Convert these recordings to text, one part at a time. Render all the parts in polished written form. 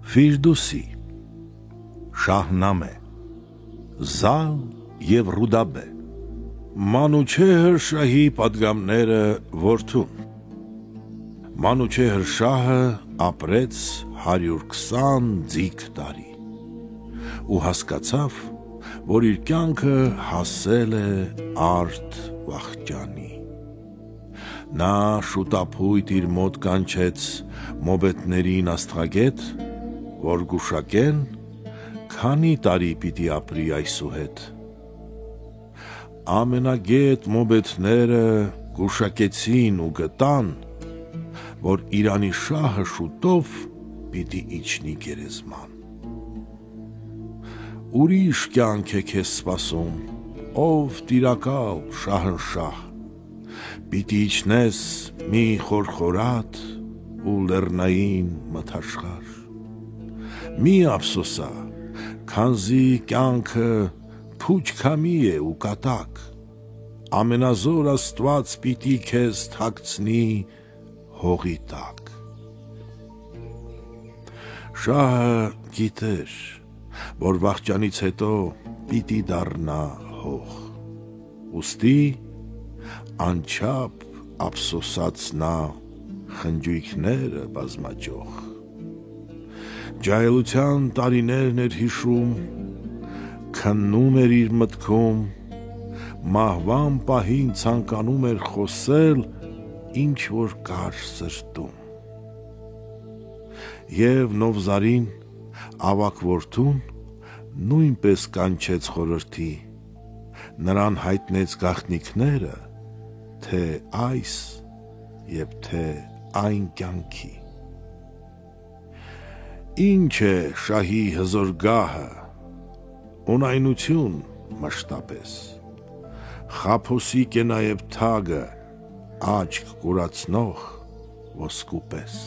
Ֆիրդուսի, Շահնամե, Զալ և Ռուդաբե, Մանուչեհր շահի պատգամները որդուն։ Մանուչեհր շահը ապրեց 120 ձիգ տարի ու հասկացավ, որ իր կյանքը հասել է արդ վախճանի։ Նա շուտափույթ իր մոտ կանչեց մոբետներին աստղագետ, որ գուշակեն, քանի տարի պիտի ապրի այսուհետ։ Ամենագետ մոբետները գուշակեցին ու գտան, որ Իրանի շահը շուտով պիտի իջնի գերեզման։ Ուրիշ կյանք է քեզ սպասում, ով տիրակալ շահնշահ, պիտի իջնես մի խորխորատ ու լեռնային մթաշխար։ Մի ափսոսա, քանզի կյանքը փուչքամի է ու կատակ, ամենազոր Աստված պիտի քեզ թաքցնի հողի տակ։ Շահը գիտեր, որ վախճանից հետո պիտի դառնա հող, ուստի անչափ ափսոսած նա խնջույքները բազմաճող։ Ջահելության տարիներն էր հիշում, քննում էր իր մտքում, մահվան պահին ցանկանում էր խոսել, ինչ որ կար սրտում։ Եվ Նովզարին, ավագ որդուն, նույնպես կանչեց խորհրդի, նրան հայտնեց գաղտնիքները, թե այս և թե այն կյանքի։ Ինչ է շահի հզոր գահը, ունայնություն մշտապես, խաբոսիկ է նաև թագը, աչք կուրացնող ոսկու պես։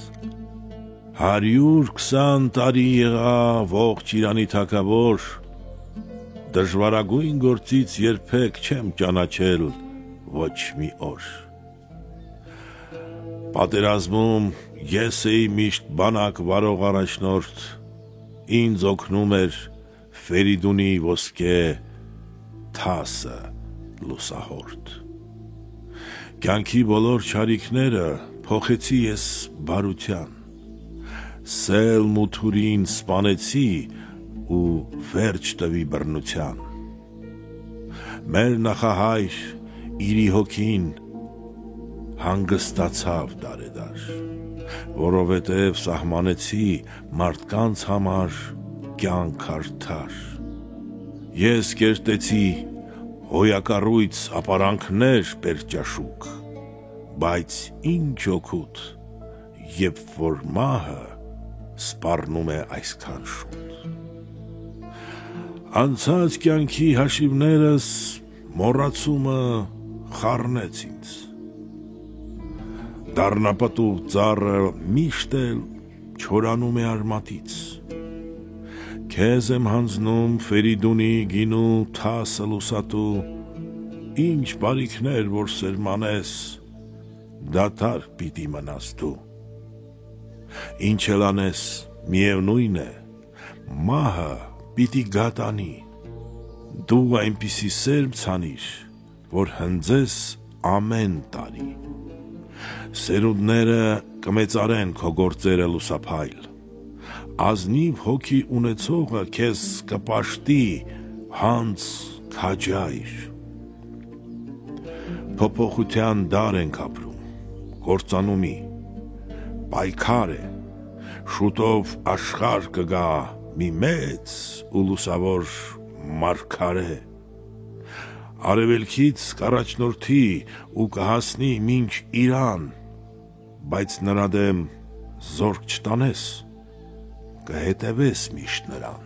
120 տարի եղա ողջ Իրանի թագավոր, դժվարագույն գործից երբեք չեմ ճանաչել ոչ մի օր։ Պատերազմում ես էի միշտ բանակ վարող առաջնորդ, ինձ օգնում էր Ֆերիդունի ոսկե թասը լուսահորդ։ Կյանքի բոլոր չարիքները փոխեցի ես բարության, սել մութուրին սպանեցի ու վերջ տվի բռնության։ Մեր նախահայր իրի հոգին հանգստացավ դարեդար, որովհետև սահմանեցի մարդկանց համար կյանք արդար։ Ես կերտեցի հոյակառույց ապարանքներ պերճաշուկ, բայց ինչ օգուտ, երբ որ մահը սպառնում է այսքան շուտ։ Անցած կյանքի հաշիվներս մոռացումը խառնեց ինձ։ Դառնապտուղ ծառը միշտ էլ չորանում է արմատից։ Քեզ եմ հանձնում Ֆերիդունի գինու թասը լուսատու, ինչ բարիքներ որ սերմանես, դատարկ պիտի մնաս դու։ Ինչ էլ անես, միևնույն է, մահը պիտի գատանի, դու այնպիսի սերմ ցանիր, որ հնձես ամեն տարի։ Սերունդները կմեծարեն քո գործերը լուսափայլ, ազնիվ հոգի ունեցողը քեզ կպաշտի հանց քաջայր։ Փոփոխության դար ենք ապրում, կործանումի, պայքար է, շուտով աշխարհ կգա մի մեծ ու լուսավոր մարգարե, արևելքից կառաջնորդի ու կհասնի մինչ Իրան, բայց նրա դեմ զորք չտանես, կհետևես միշտ նրան։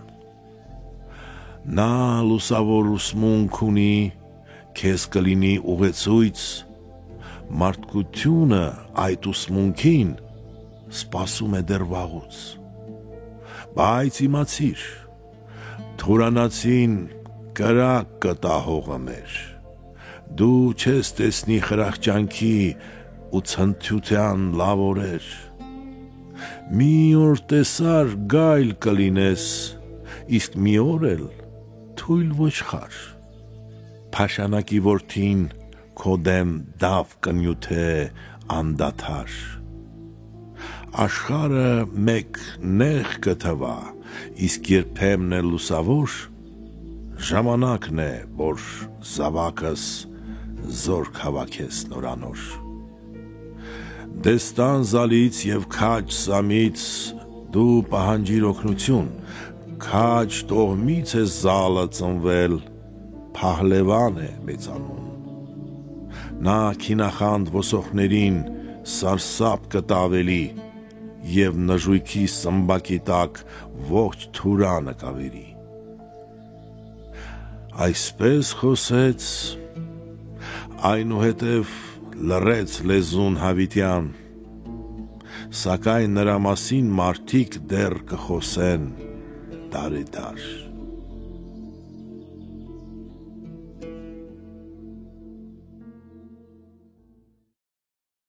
Նա լուսավոր ուսմունք ունի, քեզ կլինի ուղեցույց, մարդկությունը այդ ուսմունքին սպասում է դեռ վաղուց։ Բայց իմացիր, թուրանացին կրակ կտա հողը մեր, դու չես տեսնի խրախճանքի ու ցնծության լավ օրեր, մի օր տեսար գայլ կլինես, իսկ մի օր էլ թույլ ոչխար, փաշանակի որդին քո դեմ դավ կնյութե անդադար, աշխարը մեկ նեղ կթվա, իսկ երբեմն է լուսավոր, ժամանակն է, որ զավակս զորք հավաքես նորանոր, դեստան զալից և քաջ սամից դու պահանջիր օգնություն, քաջ տոհմից է զալը ծնվել, փահլևան է մեծանում, նա քինախանդ ոսոխներին սարսափ կտավելի և նժույքի սմբակի տակ ողջ թուրանը կավերի, այսպես խոսեց, այնուհետև լռեց լեզուն հավիտյան, սակայն նրա մասին մարդիկ դեռ կխոսեն դարեդար։